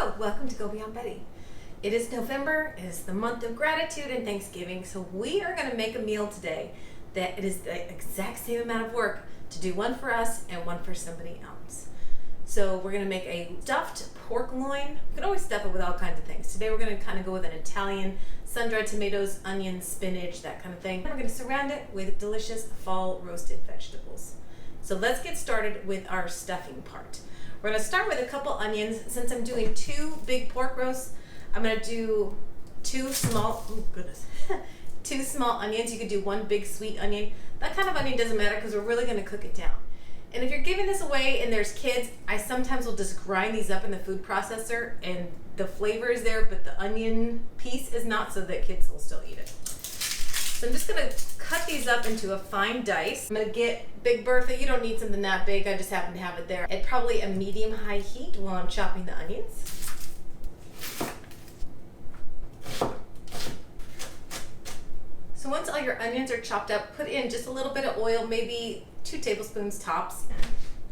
Hello, welcome to Go Beyond Betty. It is November, it is the month of gratitude and Thanksgiving, so we are going to make a meal today that it is the exact same amount of work to do one for us and one for somebody else. So we're going to make a stuffed pork loin. You can always stuff it with all kinds of things. Today we're going to kind of go with an Italian, sun-dried tomatoes, onions, spinach, that kind of thing. We're going to surround it with delicious fall roasted vegetables. So let's get started with our stuffing part. We're going to start with a couple onions. Since I'm doing two big pork roasts, I'm going to do two small onions. You could do one big sweet onion. That kind of onion doesn't matter because we're really going to cook it down. And if you're giving this away and there's kids, I sometimes will just grind these up in the food processor and the flavor is there, but the onion piece is not, so that kids will still eat it. So I'm just going to cut these up into a fine dice. I'm going to get Big Bertha. You don't need something that big. I just happen to have it there at probably a medium-high heat while I'm chopping the onions. So once all your onions are chopped up, put in just a little bit of oil, maybe 2 tablespoons tops.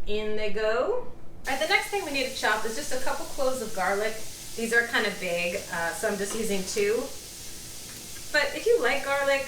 In they go. All right, the next thing we need to chop is just a couple cloves of garlic. These are kind of big, so I'm just using 2. But if you like garlic,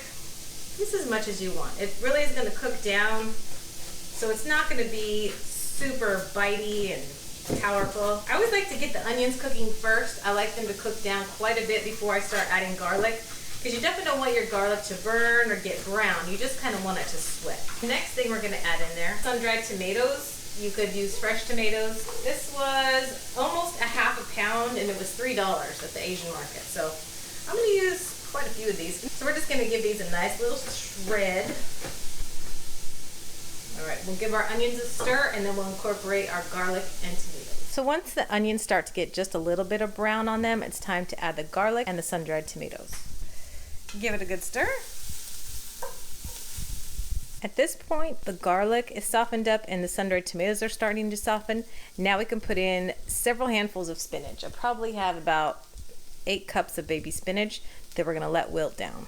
use as much as you want. It really is going to cook down, so it's not going to be super bitey and powerful. I always like to get the onions cooking first. I like them to cook down quite a bit before I start adding garlic, because you definitely don't want your garlic to burn or get brown. You just kind of want it to sweat. Next thing we're going to add in there, sun-dried tomatoes. You could use fresh tomatoes. This was almost a half a pound and it was $3 at the Asian market. So I'm going to use quite a few of these. So we're just going to give these a nice little shred. All right, we'll give our onions a stir and then we'll incorporate our garlic and tomatoes. So once the onions start to get just a little bit of brown on them, it's time to add the garlic and the sun-dried tomatoes. Give it a good stir. At this point, the garlic is softened up and the sun-dried tomatoes are starting to soften. Now we can put in several handfuls of spinach. I probably have about 8 cups of baby spinach that we're going to let wilt down.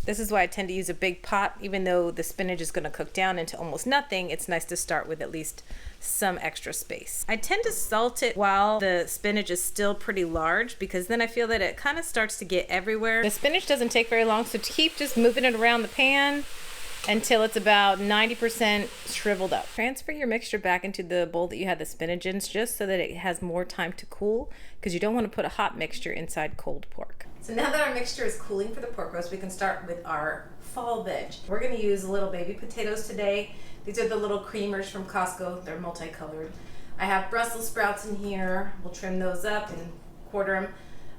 This is why I tend to use a big pot. Even though the spinach is going to cook down into almost nothing, it's nice to start with at least some extra space. I tend to salt it while the spinach is still pretty large, because then I feel that it kind of starts to get everywhere. The spinach doesn't take very long, so keep just moving it around the pan until it's about 90% shriveled up. Transfer your mixture back into the bowl that you had the spinach in, just so that it has more time to cool, because you don't want to put a hot mixture inside cold pork. So now that our mixture is cooling for the pork roast, we can start with our fall veg. We're going to use little baby potatoes today. These are the little creamers from Costco. They're multicolored. I have Brussels sprouts in here. We'll trim those up and quarter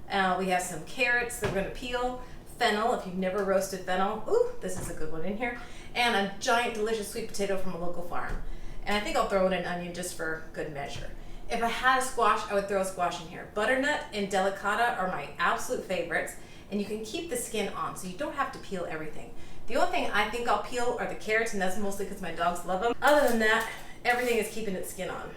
them. We have some carrots that we're going to peel. Fennel, if you've never roasted fennel. Ooh, this is a good one in here. And a giant delicious sweet potato from a local farm. And I think I'll throw in an onion just for good measure. If I had a squash, I would throw a squash in here. Butternut and delicata are my absolute favorites, and you can keep the skin on, so you don't have to peel everything. The only thing I think I'll peel are the carrots, and that's mostly because my dogs love them. Other than that, everything is keeping its skin on.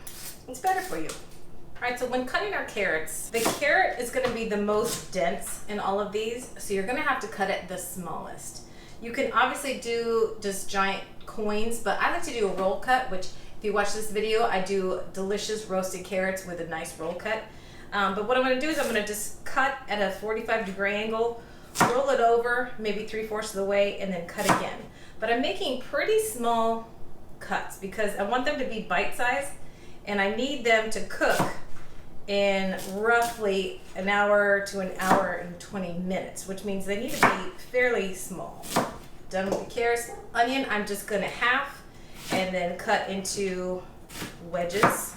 It's better for you. All right, so when cutting our carrots, the carrot is going to be the most dense in all of these, so you're going to have to cut it the smallest. You can obviously do just giant coins, but I like to do a roll cut, which if you watch this video, I do delicious roasted carrots with a nice roll cut. But what I'm going to do is I'm going to just cut at a 45-degree angle, roll it over maybe 3/4 of the way, and then cut again. But I'm making pretty small cuts because I want them to be bite-sized, and I need them to cook in roughly an hour to an hour and 20 minutes, which means they need to be fairly small. Done with the carrots. Onion, I'm just going to half and then cut into wedges.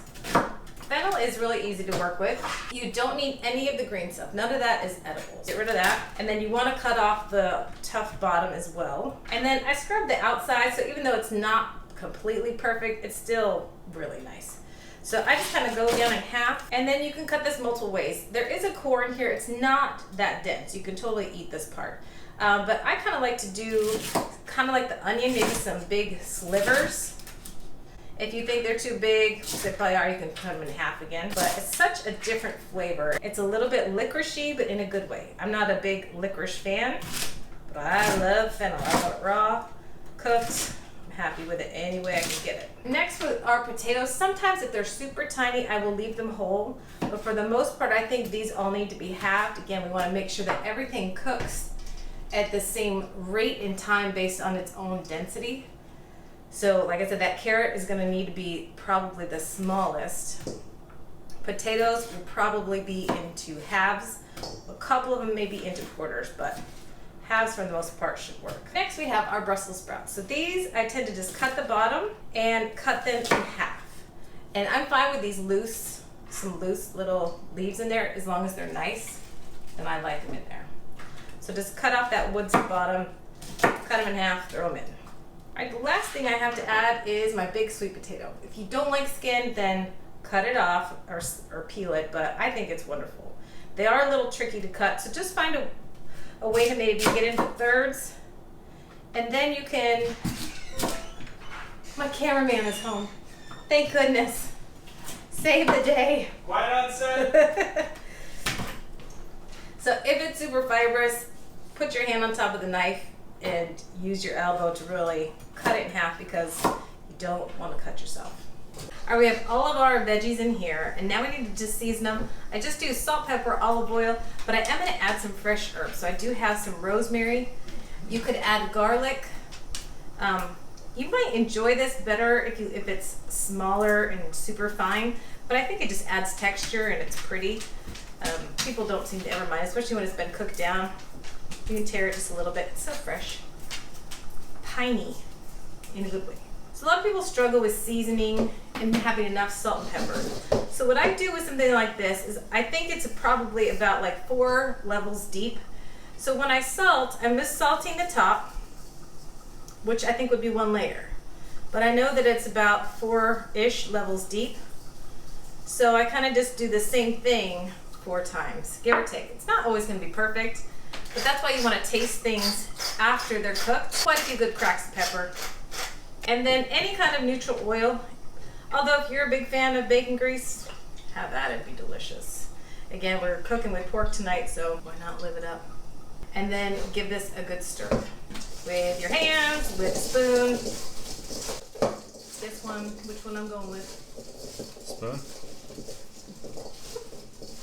Fennel is really easy to work with. You don't need any of the green stuff. None of that is edible. Get rid of that. And then you want to cut off the tough bottom as well. And then I scrub the outside, so even though it's not completely perfect, it's still really nice. So I just kind of go down in half, and then you can cut this multiple ways. There is a core in here. It's not that dense. You can totally eat this part. But I kind of like to do, kind of like the onion, maybe some big slivers. If you think they're too big, they probably are, you can cut them in half again. But it's such a different flavor. It's a little bit licoricey, but in a good way. I'm not a big licorice fan, but I love fennel. I love it raw, cooked. I'm happy with it any way I can get it. Next with our potatoes, sometimes if they're super tiny, I will leave them whole. But for the most part, I think these all need to be halved. Again, we want to make sure that everything cooks at the same rate and time based on its own density. So like I said, that carrot is going to need to be probably the smallest. Potatoes will probably be into halves. A couple of them may be into quarters, but halves for the most part should work. Next we have our Brussels sprouts. So these I tend to just cut the bottom and cut them in half. And I'm fine with these loose, some loose little leaves in there as long as they're nice, and I like them in there. So just cut off that woodsy bottom, cut them in half, throw them in. All right, the last thing I have to add is my big sweet potato. If you don't like skin, then cut it off or peel it, but I think it's wonderful. They are a little tricky to cut, so just find a way to maybe get into thirds, and then you can, my cameraman is home. Thank goodness. Save the day. Quiet on set. So if it's super fibrous, put your hand on top of the knife and use your elbow to really cut it in half because you don't want to cut yourself. All right, we have all of our veggies in here, and now we need to just season them. I just do salt, pepper, olive oil, but I am going to add some fresh herbs. So I do have some rosemary. You could add garlic. You might enjoy this better if it's smaller and super fine, but I think it just adds texture and it's pretty. People don't seem to ever mind, especially when it's been cooked down. You can tear it just a little bit. It's so fresh. Piney in a good way. So a lot of people struggle with seasoning and having enough salt and pepper. So what I do with something like this is I think it's probably about like 4 levels deep. So when I salt, I'm just salting the top, which I think would be 1 layer. But I know that it's about 4-ish levels deep. So I kind of just do the same thing 4 times, give or take. It's not always going to be perfect, but that's why you want to taste things after they're cooked. Quite a few good cracks of pepper. And then any kind of neutral oil. Although if you're a big fan of bacon grease, have that, it'd be delicious. Again, we're cooking with pork tonight, so why not live it up? And then give this a good stir. With your hands, with a spoon. This one, which one I'm going with? Spoon.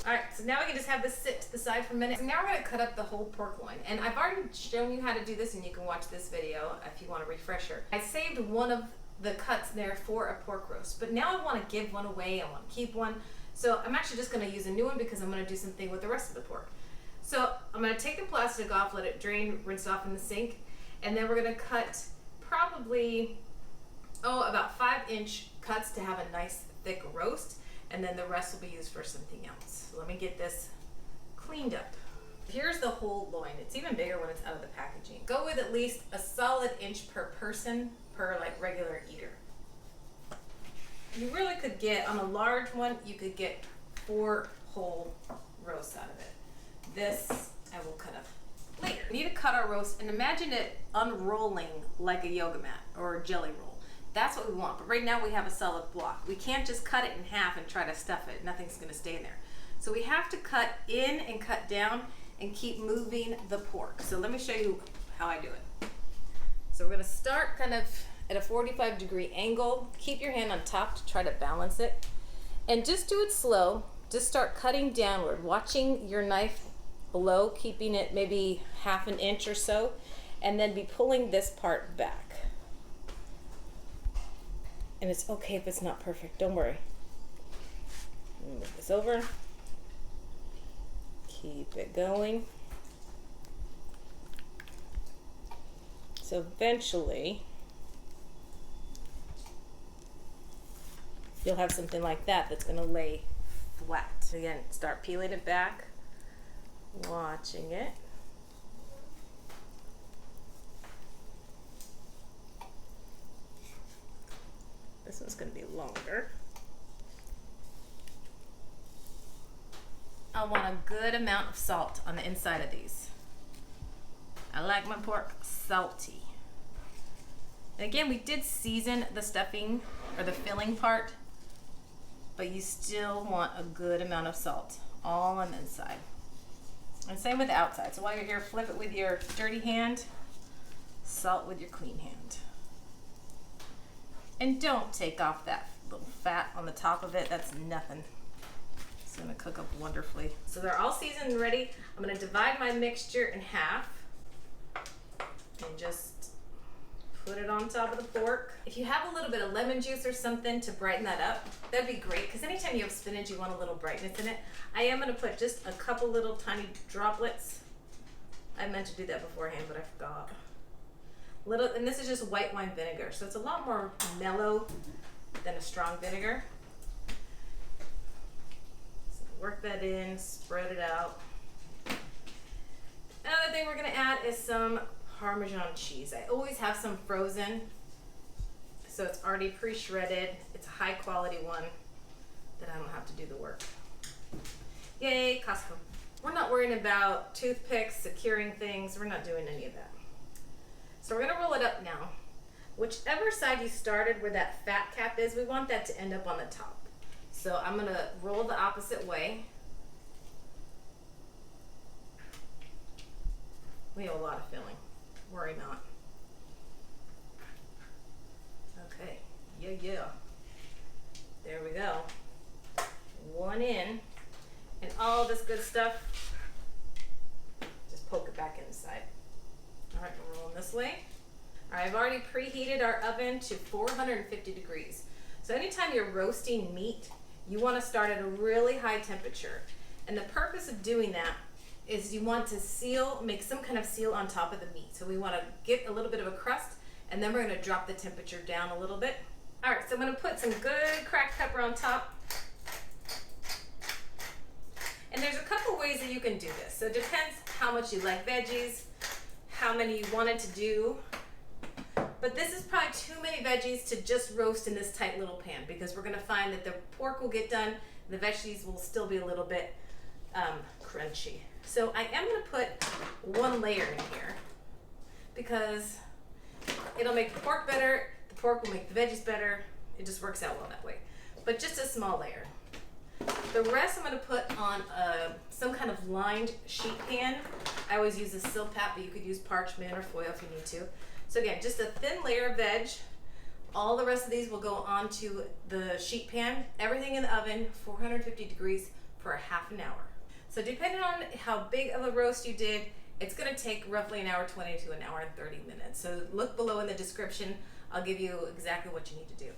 All right, so now we can just have this sit to the side for a minute. So now we're gonna cut up the whole pork loin. And I've already shown you how to do this, and you can watch this video if you want a refresher. I saved one of the cuts there for a pork roast, but now I wanna give one away, I wanna keep one. So I'm actually just gonna use a new one because I'm gonna do something with the rest of the pork. So I'm gonna take the plastic off, let it drain, rinse off in the sink, and then we're gonna cut probably, about 5-inch cuts to have a nice thick roast. And then the rest will be used for something else. So let me get this cleaned up. Here's the whole loin. It's even bigger when it's out of the packaging. Go with at least a solid inch per person per like regular eater. You really could get, on a large one, you could get 4 whole roasts out of it. This I will cut up later. We need to cut our roast and imagine it unrolling like a yoga mat or a jelly roll. That's what we want, but right now we have a solid block. We can't just cut it in half and try to stuff it. Nothing's gonna stay in there. So we have to cut in and cut down and keep moving the pork. So let me show you how I do it. So we're gonna start kind of at a 45-degree angle. Keep your hand on top to try to balance it. And just do it slow. Just start cutting downward, watching your knife below, keeping it maybe 1/2 inch or so, and then be pulling this part back. And it's okay if it's not perfect, don't worry. Move this over. Keep it going. So eventually, you'll have something like that that's gonna lay flat. Again, start peeling it back, watching it. This one's going to be longer. I want a good amount of salt on the inside of these. I like my pork salty. And again, we did season the stuffing or the filling part, but you still want a good amount of salt all on the inside. And same with the outside. So while you're here, flip it with your dirty hand, salt with your clean hand. And don't take off that little fat on the top of it. That's nothing. It's gonna cook up wonderfully. So they're all seasoned and ready. I'm gonna divide my mixture in half and just put it on top of the pork. If you have a little bit of lemon juice or something to brighten that up, that'd be great, because anytime you have spinach, you want a little brightness in it. I am gonna put just a couple little tiny droplets. I meant to do that beforehand, but I forgot. And this is just white wine vinegar, so it's a lot more mellow than a strong vinegar. So work that in, spread it out. Another thing we're gonna add is some Parmesan cheese. I always have some frozen, so it's already pre-shredded. It's a high quality one that I don't have to do the work. Yay, Costco. We're not worrying about toothpicks, securing things. We're not doing any of that. So we're gonna roll it up now. Whichever side you started where that fat cap is, we want that to end up on the top. So I'm gonna roll the opposite way. We have a lot of filling. Worry not. Okay, yeah. There we go. One in, and all this good stuff, just poke it back inside. All right, we're rolling this way. All right, I've already preheated our oven to 450 degrees. So anytime you're roasting meat, you want to start at a really high temperature. And the purpose of doing that is you want to seal, make some kind of seal on top of the meat. So we want to get a little bit of a crust, and then we're going to drop the temperature down a little bit. All right, so I'm going to put some good cracked pepper on top. And there's a couple ways that you can do this. So it depends how much you like veggies, how many you wanted to do. But this is probably too many veggies to just roast in this tight little pan, because we're gonna find that the pork will get done, the veggies will still be a little bit crunchy. So I am gonna put one layer in here because it'll make the pork better, the pork will make the veggies better. It just works out well that way. But just a small layer. The rest I'm going to put on some kind of lined sheet pan. I always use a Silpat, but you could use parchment or foil if you need to. So again, just a thin layer of veg. All the rest of these will go onto the sheet pan. Everything in the oven, 450 degrees for a half an hour. So depending on how big of a roast you did, it's going to take roughly an hour 20 to an hour and 30 minutes. So look below in the description. I'll give you exactly what you need to do.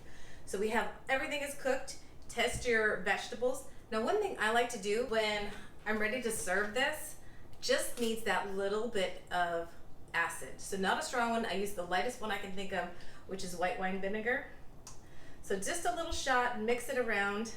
So we have everything is cooked. Test your vegetables. Now, one thing I like to do when I'm ready to serve this just needs that little bit of acid. So not a strong one. I use the lightest one I can think of, which is white wine vinegar. So just a little shot, mix it around,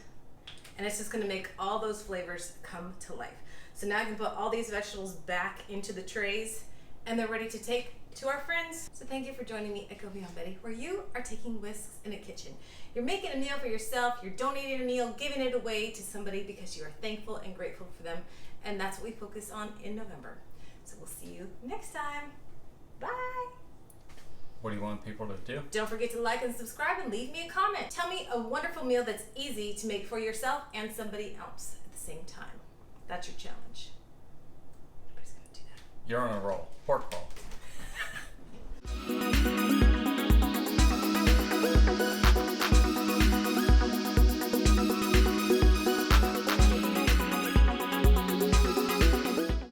and it's just gonna make all those flavors come to life. So now I can put all these vegetables back into the trays, and they're ready to take to our friends. So thank you for joining me at Go Beyond Betty, where you are taking risks in a kitchen. You're making a meal for yourself, you're donating a meal, giving it away to somebody because you are thankful and grateful for them. And that's what we focus on in November. So we'll see you next time. Bye. What do you want people to do? Don't forget to like and subscribe and leave me a comment. Tell me a wonderful meal that's easy to make for yourself and somebody else at the same time. That's your challenge. Everybody's gonna do that. You're on a roll. Pork roll.